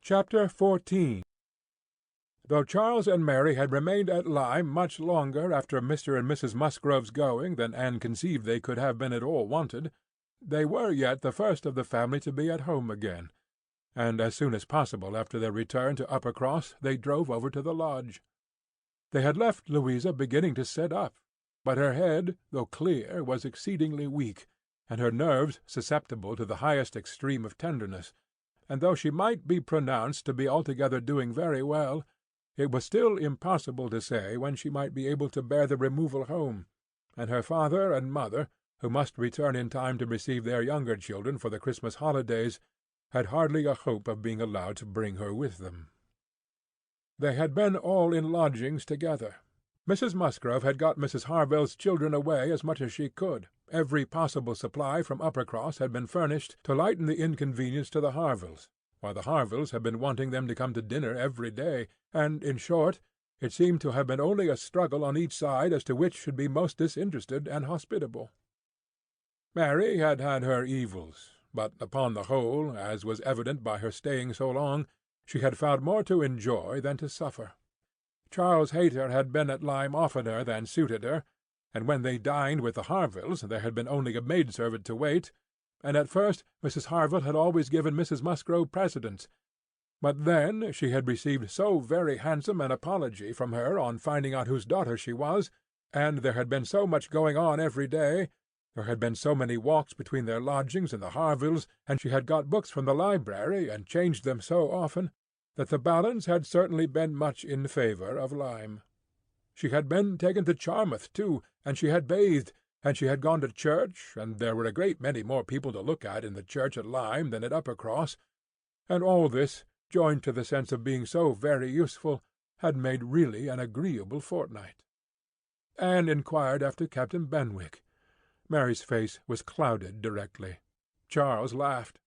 Chapter 14. Though Charles and Mary had remained at Lyme much longer after Mr. and Mrs. Musgrove's going than Anne conceived they could have been at all wanted, they were yet the first of the family to be at home again, and as soon as possible after their return to Uppercross they drove over to the lodge. They had left Louisa beginning to sit up, but her head, though clear, was exceedingly weak, and her nerves susceptible to the highest extreme of tenderness, and though she might be pronounced to be altogether doing very well, it was still impossible to say when she might be able to bear the removal home, and her father and mother, who must return in time to receive their younger children for the Christmas holidays, had hardly a hope of being allowed to bring her with them. They had been all in lodgings together. Mrs. Musgrove had got Mrs. Harville's children away as much as she could. Every possible supply from Uppercross had been furnished to lighten the inconvenience to the Harvilles, while the Harvilles had been wanting them to come to dinner every day, and, in short, it seemed to have been only a struggle on each side as to which should be most disinterested and hospitable. Mary had had her evils, but upon the whole, as was evident by her staying so long, she had found more to enjoy than to suffer. Charles Hayter had been at Lyme oftener than suited her, and when they dined with the Harvilles there had been only a maid-servant to wait, and at first Mrs. Harville had always given Mrs. Musgrove precedence, but then she had received so very handsome an apology from her on finding out whose daughter she was, and there had been so much going on every day, there had been so many walks between their lodgings and the Harvilles', and she had got books from the library and changed them so often, that the balance had certainly been much in favour of Lyme. She had been taken to Charmouth, too, and she had bathed, and she had gone to church, and there were a great many more people to look at in the church at Lyme than at Uppercross, and all this, joined to the sense of being so very useful, had made really an agreeable fortnight. Anne inquired after Captain Benwick. Mary's face was clouded directly. Charles laughed.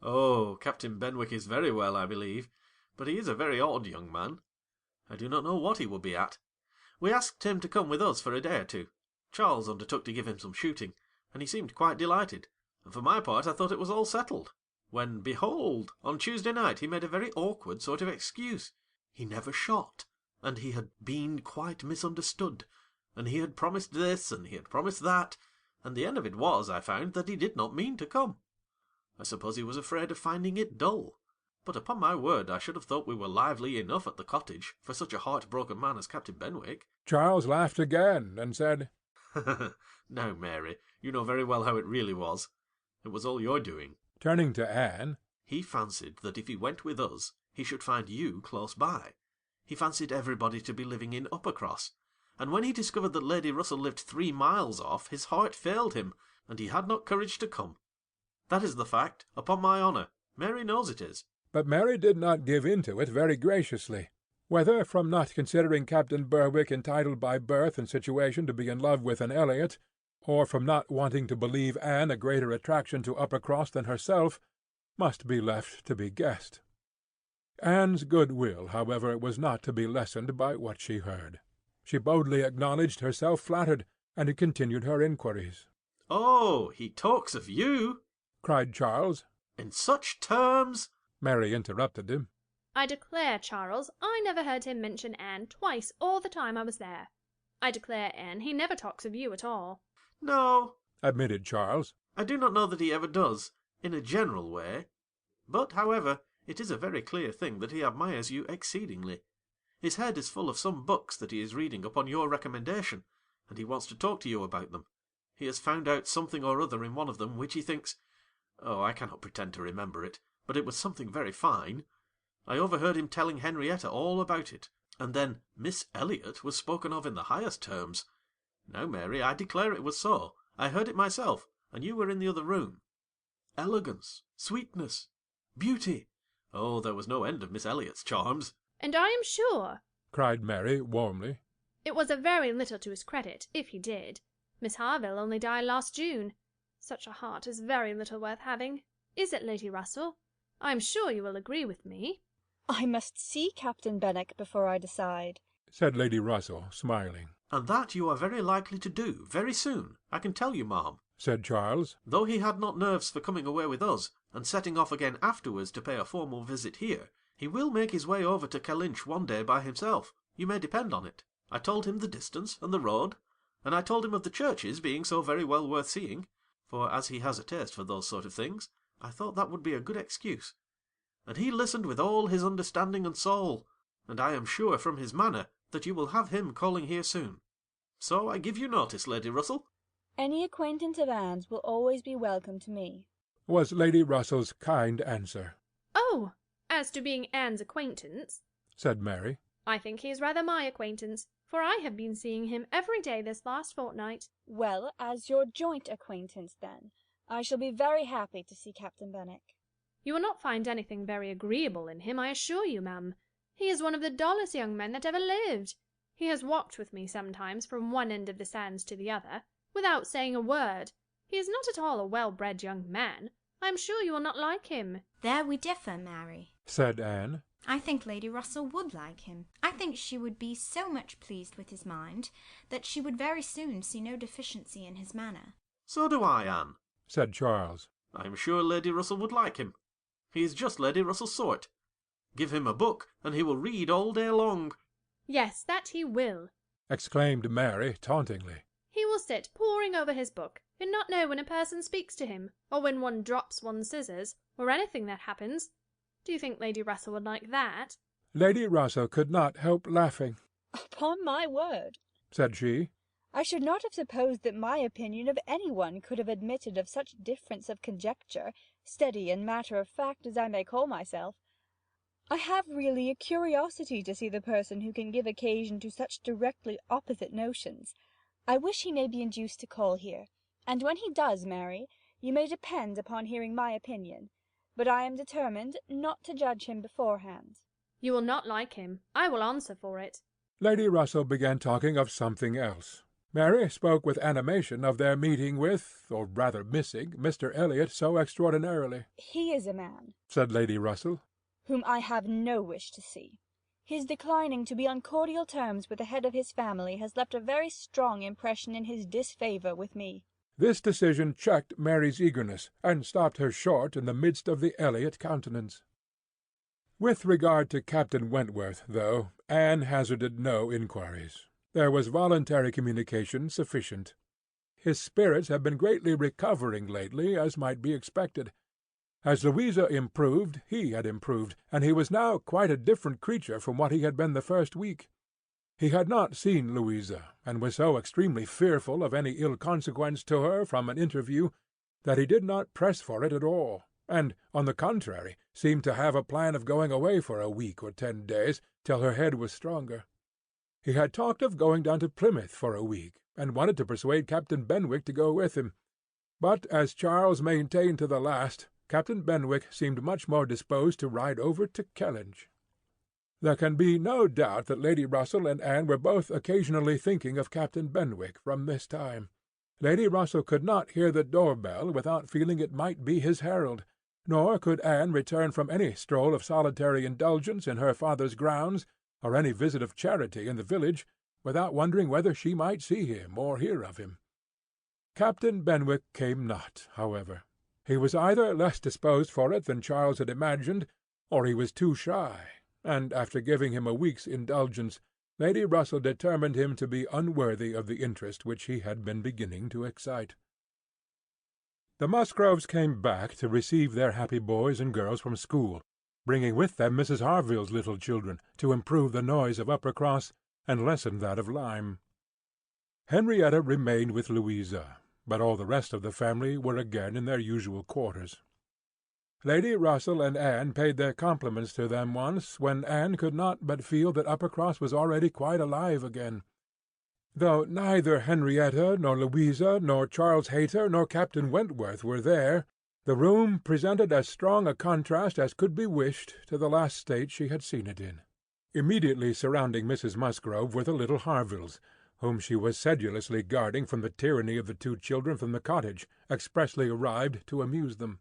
"Oh, Captain Benwick is very well, I believe, but he is a very odd young man. I do not know what he will be at. We asked him to come with us for a day or two. Charles undertook to give him some shooting, and he seemed quite delighted, and for my part I thought it was all settled, when, behold, on Tuesday night he made a very awkward sort of excuse. He never shot, and he had been quite misunderstood, and he had promised this, and he had promised that, and the end of it was, I found, that he did not mean to come. I suppose he was afraid of finding it dull, but upon my word I should have thought we were lively enough at the cottage for such a heart-broken man as Captain Benwick." Charles laughed again, and said, "Now, Mary, you know very well how it really was. It was all your doing." Turning to Anne, "He fancied that if he went with us he should find you close by. He fancied everybody to be living in Uppercross, and when he discovered that Lady Russell lived 3 miles off, his heart failed him, and he had not courage to come. That is the fact, upon my honour. Mary knows it is." But Mary did not give in to it very graciously, whether from not considering Captain Berwick entitled by birth and situation to be in love with an Elliot, or from not wanting to believe Anne a greater attraction to Uppercross than herself, must be left to be guessed. Anne's good-will, however, was not to be lessened by what she heard. She boldly acknowledged herself flattered, and continued her inquiries. "Oh, he talks of you!" cried Charles. "In such terms—" Mary interrupted him. "I declare, Charles, I never heard him mention Anne twice all the time I was there. I declare, Anne, he never talks of you at all." "No," admitted Charles. "I do not know that he ever does, in a general way. But, however, it is a very clear thing that he admires you exceedingly. His head is full of some books that he is reading upon your recommendation, and he wants to talk to you about them. He has found out something or other in one of them which he thinks—oh, I cannot pretend to remember it, but it was something very fine. I overheard him telling Henrietta all about it, and then Miss Elliot was spoken of in the highest terms. Now, Mary, I declare it was so. I heard it myself, and you were in the other room. Elegance, sweetness, beauty. Oh, there was no end of Miss Elliot's charms." "And I am sure," cried Mary warmly, "it was a very little to his credit, if he did. Miss Harville only died last June. Such a heart is very little worth having. Is it, Lady Russell? I am sure you will agree with me." "I must see Captain Benwick before I decide," said Lady Russell, smiling. "And that you are very likely to do, very soon, I can tell you, ma'am," said Charles. "Though he had not nerves for coming away with us, and setting off again afterwards to pay a formal visit here, he will make his way over to Kellynch one day by himself, you may depend on it. I told him the distance and the road, and I told him of the churches being so very well worth seeing, for as he has a taste for those sort of things, I thought that would be a good excuse. And he listened with all his understanding and soul, and I am sure from his manner that you will have him calling here soon. So I give you notice, Lady Russell. Any acquaintance of Anne's will always be welcome to me, was Lady Russell's kind answer. Oh, as to being Anne's acquaintance, said Mary, I think he is rather my acquaintance, for I have been seeing him every day this last fortnight. Well, as your joint acquaintance, then, I shall be very happy to see Captain Benwick. You will not find anything very agreeable in him, I assure you, ma'am. He is one of the dullest young men that ever lived. He has walked with me sometimes from one end of the sands to the other, without saying a word. He is not at all a well-bred young man. I am sure you will not like him. There we differ, Mary, said Anne. I think Lady Russell would like him. I think she would be so much pleased with his mind that she would very soon see no deficiency in his manner. So do I, Anne, said Charles. I am sure Lady Russell would like him. He is just Lady Russell's sort. Give him a book, and he will read all day long. Yes, that he will, exclaimed Mary tauntingly. He will sit poring over his book, and not know when a person speaks to him, or when one drops one's scissors, or anything that happens. Do you think Lady Russell would like that? Lady Russell could not help laughing. Upon my word, said she, I should not have supposed that my opinion of any one could have admitted of such difference of conjecture, steady and matter-of-fact as I may call myself. I have really a curiosity to see the person who can give occasion to such directly opposite notions. I wish he may be induced to call here, and when he does, Mary, you may depend upon hearing my opinion, but I am determined not to judge him beforehand. You will not like him, I will answer for it. Lady Russell began talking of something else. Mary spoke with animation of their meeting with, or rather missing, Mr. Elliot so extraordinarily. He is a man, said Lady Russell, whom I have no wish to see. His declining to be on cordial terms with the head of his family has left a very strong impression in his disfavour with me. This decision checked Mary's eagerness, and stopped her short in the midst of the Elliot countenance. With regard to Captain Wentworth, though, Anne hazarded no inquiries. There was voluntary communication sufficient. His spirits had been greatly recovering lately, as might be expected. As Louisa improved, he had improved, and he was now quite a different creature from what he had been the first week. He had not seen Louisa, and was so extremely fearful of any ill consequence to her from an interview, that he did not press for it at all, and, on the contrary, seemed to have a plan of going away for a week or 10 days, till her head was stronger. He had talked of going down to Plymouth for a week, and wanted to persuade Captain Benwick to go with him, but, as Charles maintained to the last, Captain Benwick seemed much more disposed to ride over to Kellynch. There can be no doubt that Lady Russell and Anne were both occasionally thinking of Captain Benwick from this time. Lady Russell could not hear the door-bell without feeling it might be his herald, nor could Anne return from any stroll of solitary indulgence in her father's grounds, or any visit of charity in the village, without wondering whether she might see him or hear of him. Captain Benwick came not, however. He was either less disposed for it than Charles had imagined, or he was too shy, and, after giving him a week's indulgence, Lady Russell determined him to be unworthy of the interest which he had been beginning to excite. The Musgroves came back to receive their happy boys and girls from school, bringing with them Mrs. Harville's little children, to improve the noise of Uppercross and lessen that of Lyme. Henrietta remained with Louisa, but all the rest of the family were again in their usual quarters. Lady Russell and Anne paid their compliments to them once, when Anne could not but feel that Uppercross was already quite alive again. Though neither Henrietta, nor Louisa, nor Charles Hayter, nor Captain Wentworth were there, the room presented as strong a contrast as could be wished to the last state she had seen it in. Immediately surrounding Mrs. Musgrove were the little Harvilles, whom she was sedulously guarding from the tyranny of the 2 children from the cottage, expressly arrived to amuse them.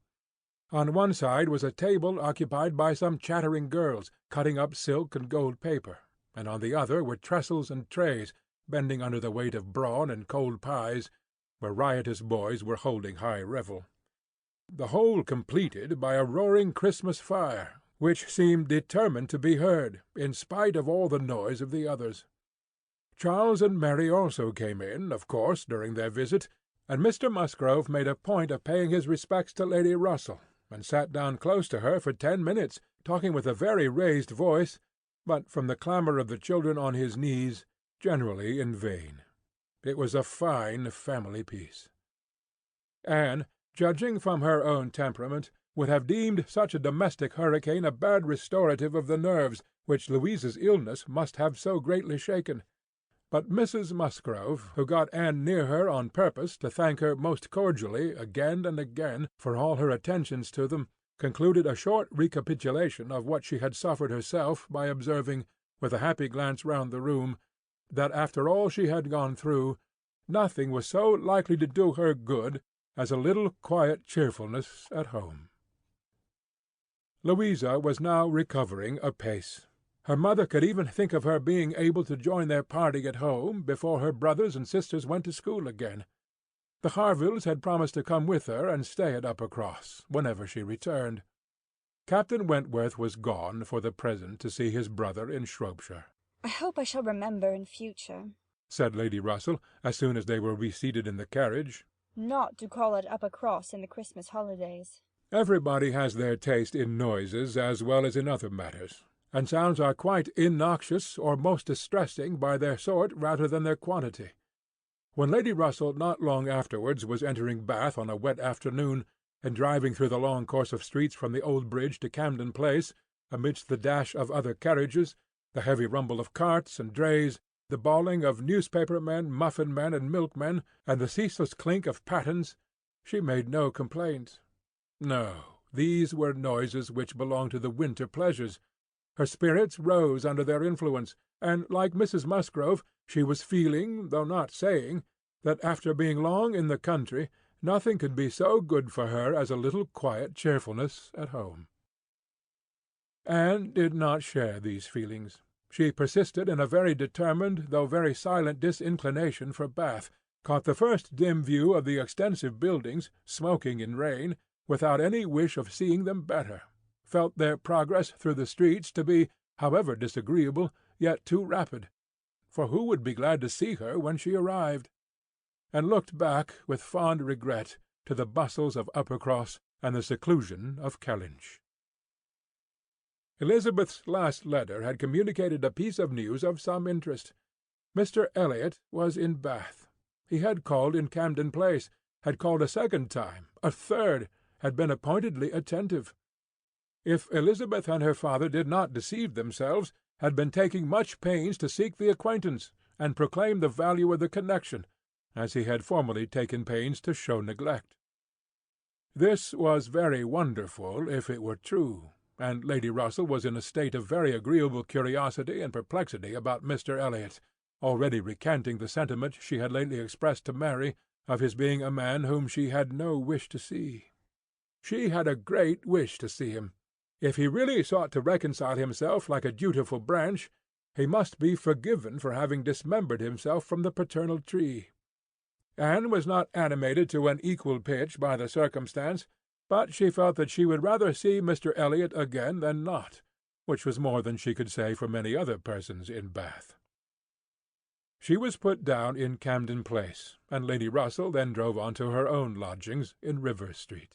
On one side was a table occupied by some chattering girls, cutting up silk and gold paper, and on the other were trestles and trays, bending under the weight of brawn and cold pies, where riotous boys were holding high revel. the whole completed by a roaring Christmas fire, which seemed determined to be heard, in spite of all the noise of the others. Charles and Mary also came in, of course, during their visit, and Mr. Musgrove made a point of paying his respects to Lady Russell, and sat down close to her for 10 minutes, talking with a very raised voice, but from the clamour of the children on his knees, generally in vain. It was a fine family piece. Anne, judging from her own temperament, would have deemed such a domestic hurricane a bad restorative of the nerves which Louisa's illness must have so greatly shaken. But Mrs. Musgrove, who got Anne near her on purpose to thank her most cordially again and again for all her attentions to them, concluded a short recapitulation of what she had suffered herself by observing, with a happy glance round the room, that after all she had gone through, nothing was so likely to do her good as a little quiet cheerfulness at home. Louisa was now recovering apace. Her mother could even think of her being able to join their party at home before her brothers and sisters went to school again. The Harvilles had promised to come with her and stay at Uppercross, whenever she returned. Captain Wentworth was gone for the present to see his brother in Shropshire. "I hope I shall remember in future," said Lady Russell, as soon as they were reseated in the carriage, "not to call at Uppercross in the Christmas holidays." Everybody has their taste in noises as well as in other matters, and sounds are quite innoxious or most distressing by their sort rather than their quantity. When Lady Russell not long afterwards was entering Bath on a wet afternoon, and driving through the long course of streets from the Old Bridge to Camden Place, amidst the dash of other carriages, the heavy rumble of carts and drays, the bawling of newspaper-men, muffin-men, and milkmen, and the ceaseless clink of pattens, she made no complaint. No, these were noises which belonged to the winter pleasures. Her spirits rose under their influence, and, like Mrs. Musgrove, she was feeling, though not saying, that after being long in the country, nothing could be so good for her as a little quiet cheerfulness at home. Anne did not share these feelings. She persisted in a very determined, though very silent disinclination for Bath, caught the first dim view of the extensive buildings, smoking in rain, without any wish of seeing them better, felt their progress through the streets to be, however disagreeable, yet too rapid, for who would be glad to see her when she arrived? And looked back with fond regret to the bustles of Uppercross and the seclusion of Kellynch. Elizabeth's last letter had communicated a piece of news of some interest. Mr. Elliot was in Bath. He had called in Camden Place, had called a second time, a third, had been appointedly attentive. If Elizabeth and her father did not deceive themselves, had been taking much pains to seek the acquaintance, and proclaim the value of the connection, as he had formerly taken pains to show neglect. This was very wonderful if it were true, and Lady Russell was in a state of very agreeable curiosity and perplexity about Mr. Elliot, already recanting the sentiment she had lately expressed to Mary of his being a man whom she had no wish to see. She had a great wish to see him. If he really sought to reconcile himself like a dutiful branch, he must be forgiven for having dismembered himself from the paternal tree. Anne was not animated to an equal pitch by the circumstance, but she felt that she would rather see Mr. Elliot again than not, which was more than she could say for many other persons in Bath. She was put down in Camden Place, and Lady Russell then drove on to her own lodgings in Rivers Street.